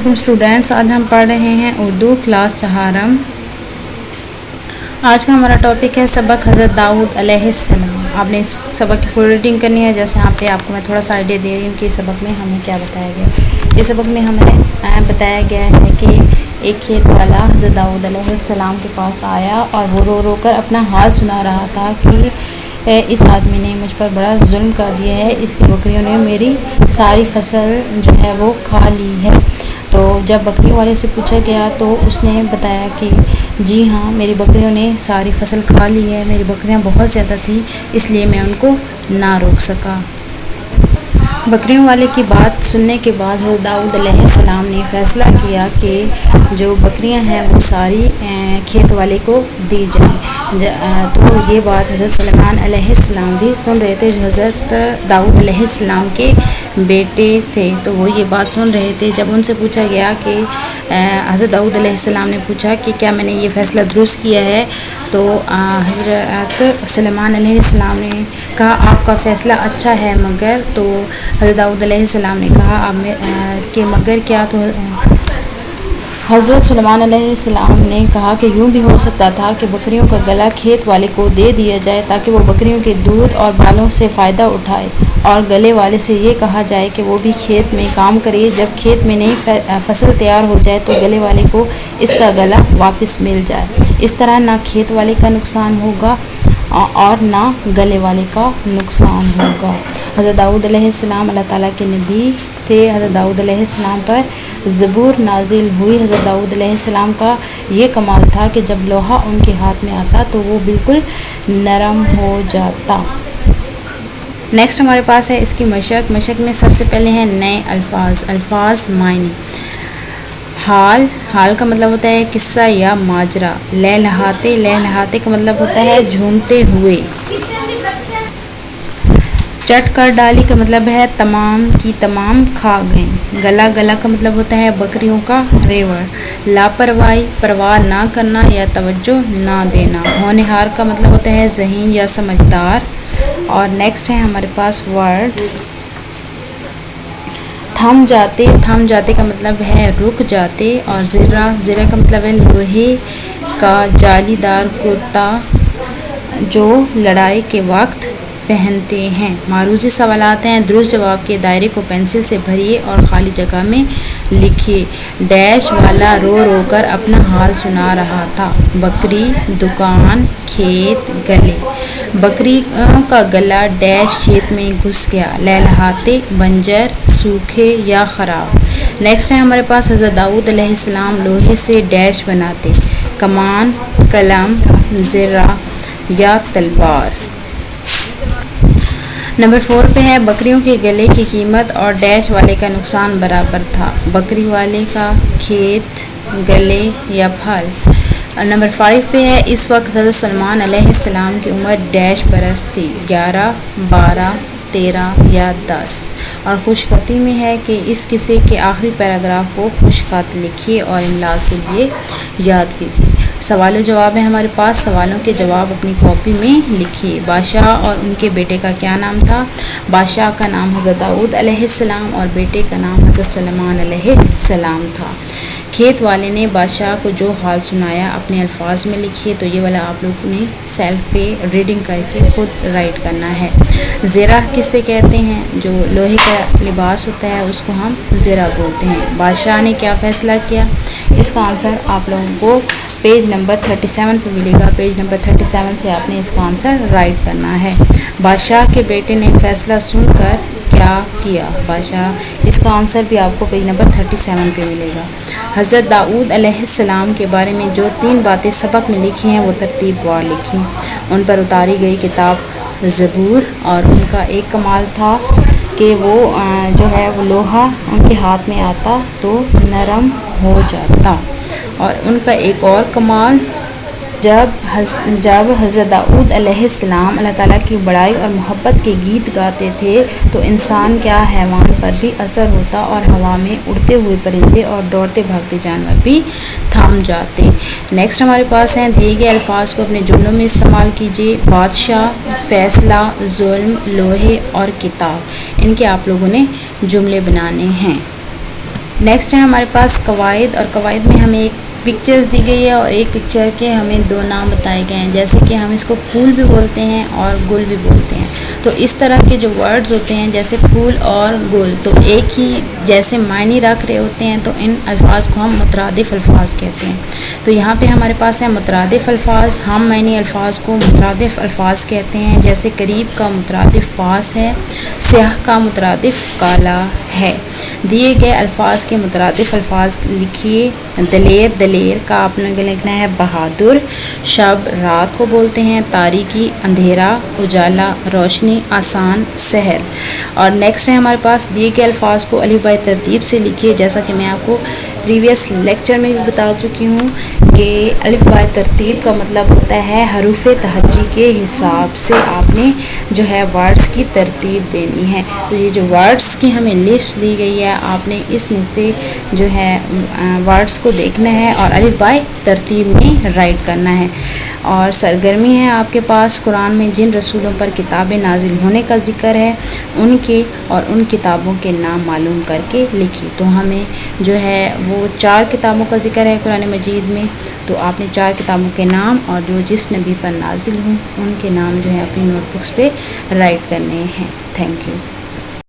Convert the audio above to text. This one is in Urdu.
علیکم اسٹوڈینٹس، آج ہم پڑھ رہے ہیں اردو کلاس چہارم۔ آج کا ہمارا ٹاپک ہے سبق حضرت داؤد علیہ السلام۔ آپ نے اس سبق کی فل ریڈنگ کرنی ہے۔ جیسے یہاں پہ آپ کو میں تھوڑا سا آئیڈیا دے رہی ہوں کہ اس سبق میں ہمیں کیا بتایا گیا۔ اس سبق میں ہمیں بتایا گیا ہے کہ ایک کھیت والا حضرت داؤد علیہ السلام کے پاس آیا اور وہ رو رو کر اپنا حال سنا رہا تھا کہ اس آدمی نے مجھ پر بڑا ظلم کر دیا ہے، اس کی بکریوں نے میری ساری فصل جو ہے وہ کھا لی ہے۔ تو جب بکریوں والے سے پوچھا گیا تو اس نے بتایا کہ جی ہاں، میری بکریوں نے ساری فصل کھا لی ہے، میری بکریاں بہت زیادہ تھیں، اس لیے میں ان کو نہ روک سکا۔ بکریوں والے کی بات سننے کے بعد حضرت داؤد علیہ السلام نے فیصلہ کیا کہ جو بکریاں ہیں وہ ساری کھیت والے کو دی جائیں۔ تو یہ بات حضرت سلیمان علیہ السلام بھی سن رہے تھے، جو حضرت داؤد علیہ السلام کے بیٹے تھے۔ تو وہ یہ بات سن رہے تھے۔ جب ان سے پوچھا گیا کہ حضرت داؤد علیہ السلام نے پوچھا کہ کیا میں نے یہ فیصلہ درست کیا ہے، تو حضرت سلیمان علیہ السلام نے کہا آپ کا فیصلہ اچھا ہے، مگر تو حضرت داؤد علیہ السلام نے کہا کہ مگر کیا؟ تو حضرت سلیمان علیہ السلام نے کہا کہ یوں بھی ہو سکتا تھا کہ بکریوں کا گلا کھیت والے کو دے دیا جائے تاکہ وہ بکریوں کے دودھ اور بالوں سے فائدہ اٹھائے، اور گلے والے سے یہ کہا جائے کہ وہ بھی کھیت میں کام کرے، جب کھیت میں نئی فصل تیار ہو جائے تو گلے والے کو اس کا گلا واپس مل جائے۔ اس طرح نہ کھیت والے کا نقصان ہوگا اور نہ گلے والے کا نقصان ہوگا۔ حضرت داؤد علیہ السلام اللہ تعالیٰ کے نبی تھے۔ حضرت داؤد علیہ السلام پر زبور نازل ہوئی۔ حضرت داؤد علیہ السلام کا یہ کمال تھا کہ جب لوہا ان کے ہاتھ میں آتا تو وہ بالکل نرم ہو جاتا۔ نیکسٹ ہمارے پاس ہے اس کی مشق۔ مشق میں سب سے پہلے ہیں نئے الفاظ معنی۔ حال کا مطلب ہوتا ہے قصہ یا ماجرا۔ لہلہاتے کا مطلب ہوتا ہے جھومتے ہوئے۔ چٹ کر ڈالی کا مطلب ہے تمام کی تمام کھا گئیں۔ گلا کا مطلب ہوتا ہے بکریوں کا ریوڑ۔ لاپرواہی، پرواہ نہ کرنا یا توجہ نہ دینا۔ ہونہار کا مطلب ہوتا ہے ذہین یا سمجھدار۔ اور نیکسٹ ہے ہمارے پاس ورڈ تھم جاتے کا مطلب ہے رک جاتے۔ اور زرہ کا مطلب ہے لوہے کا جالی دار کرتا جو لڑائی کے وقت پہنتے ہیں۔ معروضی سوالات ہیں۔ درست جواب کے دائرے کو پینسل سے بھریے اور خالی جگہ میں لکھیے۔ ڈیش والا رو رو کر اپنا حال سنا رہا تھا۔ بکری، دکان، کھیت، گلے۔ بکری کا گلا ڈیش کھیت میں گھس گیا۔ لہلہاتے بنجر، سوکھے یا خراب۔ نیکسٹ ہے ہمارے پاس حضرت داؤد علیہ السلام لوہے سے ڈیش بناتے۔ کمان، قلم، زرہ یا تلوار۔ نمبر 4 پہ ہے بکریوں کے گلے کی قیمت اور ڈیش والے کا نقصان برابر تھا۔ بکری والے کا کھیت، گلے یا پھل۔ نمبر 5 پہ ہے اس وقت حضرت سلیمان علیہ السلام کی عمر ڈیش برس تھی، 11، 12، 13 یا 10۔ اور خوش خطی میں ہے کہ اس قصے کے آخری پیراگراف کو خوش خط لکھیے اور املا کے لیے یاد کیجیے۔ سوال و جواب ہے ہمارے پاس۔ سوالوں کے جواب اپنی کاپی میں لکھیے۔ بادشاہ اور ان کے بیٹے کا کیا نام تھا؟ بادشاہ کا نام حضرت داؤد علیہ السلام اور بیٹے کا نام حضرت سلیمان علیہ السلام تھا۔ کھیت والے نے بادشاہ کو جو حال سنایا اپنے الفاظ میں لکھیے۔ تو یہ والا آپ لوگوں نے سیلف پہ ریڈنگ کر کے خود رائٹ کرنا ہے۔ زرہ کس سے کہتے ہیں؟ جو لوہے کا لباس ہوتا ہے اس کو ہم زرہ بولتے ہیں۔ بادشاہ نے کیا فیصلہ کیا؟ اس کا آنسر آپ لوگوں کو پیج نمبر 37 پہ ملے گا۔ پیج نمبر 37 سے آپ نے اس کا آنسر رائٹ کرنا ہے۔ بادشاہ کے بیٹے نے فیصلہ سن کر کیا کیا؟ بادشاہ، اس کا آنسر بھی آپ کو پیج نمبر 37 پہ ملے گا۔ حضرت داؤد علیہ السلام کے بارے میں جو 3 باتیں سبق میں لکھی ہیں وہ ترتیب وار لکھی۔ ان پر اتاری گئی کتاب زبور، اور ان کا ایک کمال تھا کہ وہ جو ہے وہ لوہا ان کے ہاتھ میں آتا تو نرم ہو جاتا۔ اور ان کا ایک اور کمال، جب حضرت داؤد علیہ السلام اللہ تعالیٰ کی بڑائی اور محبت کے گیت گاتے تھے تو انسان کیا حیوان پر بھی اثر ہوتا، اور ہوا میں اڑتے ہوئے پرندے اور دوڑتے بھاگتے جانور بھی تھم جاتے۔ نیکسٹ ہمارے پاس ہیں دیے گئے الفاظ کو اپنے جملوں میں استعمال کیجیے۔ بادشاہ، فیصلہ، ظلم، لوہے اور کتاب، ان کے آپ لوگوں نے جملے بنانے ہیں۔ نیکسٹ ہے ہمارے پاس قواعد، اور قواعد میں ہمیں ایک پکچرز دی گئی ہے اور ایک پکچر کے ہمیں 2 نام بتائے گئے ہیں، جیسے کہ ہم اس کو پھول بھی بولتے ہیں اور گل بھی بولتے ہیں۔ تو اس طرح کے جو ورڈز ہوتے ہیں جیسے پھول اور گل، تو ایک ہی جیسے معنی رکھ رہے ہوتے ہیں، تو ان الفاظ کو ہم مترادف الفاظ کہتے ہیں۔ تو یہاں پہ ہمارے پاس ہے مترادف الفاظ، ہم معنی الفاظ کو مترادف الفاظ کہتے ہیں، جیسے قریب کا مترادف پاس ہے، سیاہ کا مترادف کالا ہے۔ دیے گئے الفاظ کے مترادف الفاظ لکھیے۔ دلیر، دلیر کا آپ نے لکھنا ہے بہادر۔ شب، رات کو بولتے ہیں۔ تاریکی، اندھیرا، اجالا، روشنی، آسان، سحر۔ اور نیکسٹ ہے ہمارے پاس دیے گئے الفاظ کو الف بائی ترتیب سے لکھیے، جیسا کہ میں آپ کو پریویس لیکچر میں بھی بتا چکی ہوں کہ الف بائی ترتیب کا مطلب ہوتا ہے حروف تہجی کے حساب سے آپ نے جو ہے ورڈز کی ترتیب دینی ہے۔ تو یہ جو ورڈز کی ہمیں لسٹ دی گئی ہے، آپ نے اس میں سے جو ہے ورڈز کو دیکھنا ہے اور الف بائی ترتیب میں رائٹ کرنا ہے۔ اور سرگرمی ہے آپ کے پاس، قرآن میں جن رسولوں پر کتابیں نازل ہونے کا ذکر ہے ان کے اور ان کتابوں کے نام معلوم کر کے لکھی۔ تو ہمیں جو ہے وہ 4 کتابوں کا ذکر ہے قرآن مجید میں، تو آپ نے 4 کتابوں کے نام اور جو جس نبی پر نازل ہوں ان کے نام جو ہے اپنی نوٹ بکس پہ رائٹ کرنے ہیں۔ Thank you.